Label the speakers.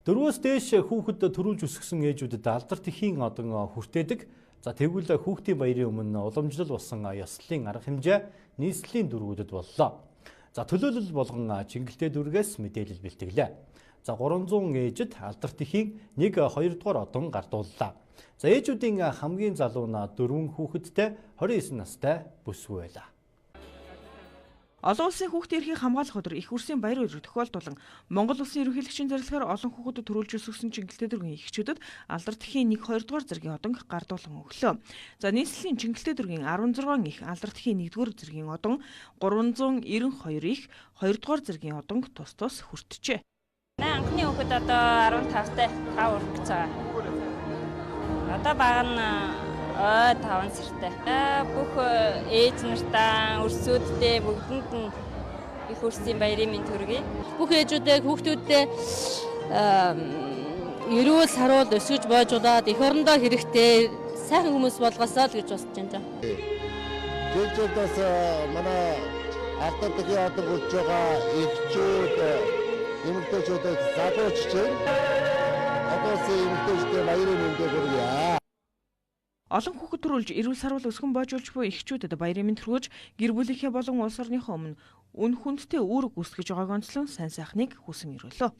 Speaker 1: 4-өөс дээш хүүхэд төрүүлж өсгсөн ээжүүдэд алдарт эхийн хүртээдэг. За тэгвэл хүүхдийн баярын өмнө уламжлал болсон ёслолын арга хэмжээ нийслэлийн дүргүүдэд боллоо. За төлөөлөл болгон Чингэлтэй дүргээс мэдээлэл бэлтгэлээ. За 300 ээжид алдарт эхийн 1-2 дугаар одон гардууллаа. За ээжүүдийн хамгийн залуу нь 4 хүүхэдтэй 29 настай бүсгүй байлаа.
Speaker 2: Олон улсын хүүхдийн эрхийг хамгаалах өдөр их үрсийн баяр үүрэг тохиолдуулан Монгол улсын ерөнхийлөгчийн зорилгоор олон хүүхэдэд төрүүлж өсгсөн Чингэлтэй дүргийн эхчүүдэд алдарт эхийн 1-2 дугаар зэргийн одон гардуулан өглөө. За нийслэлийн Чингэлтэй дүргийн 16 их алдарт эхийн 1-р зэргийн одон 392 их 2 дугаар зэргийн одон тус хүртжээ.
Speaker 3: Анхны хүүхэд одоо 15-тай 5 хүрэх гэж байгаа. Одоо баг нь 5 сартай. Бүх ээж нартаа, өрсүүдтэй бүгдэнд нь их үрсийн баярын мэнд хүргэе.
Speaker 4: Бүх ээжүүдээ хүүхдүүдтэй эрүүл саруул өсгөж боожуулаад эх орондоо хэрэгтэй сайхан хүмүүс болгосоо л гэж бодож байна.
Speaker 5: Жил-жилдээс манай алдарт эхийн одон хүрж байгаа эхчүүд, эмэгтэйчүүдэд залуучч одоосын эмэгтэйчүүдтэй баярын мэндийг хүргье.
Speaker 2: Олон хүүхэд төрүүлж эрүүл саруул өсгөн боожуулж буй эхчүүдэд баярын мэнд хүргэж гэр бүлийнхээ болон улс орныхоо өмнө үн хүндтэй үүрэг үүсгэж байгааг онцлон сайн сайхныг хүсэн өрөөлөө.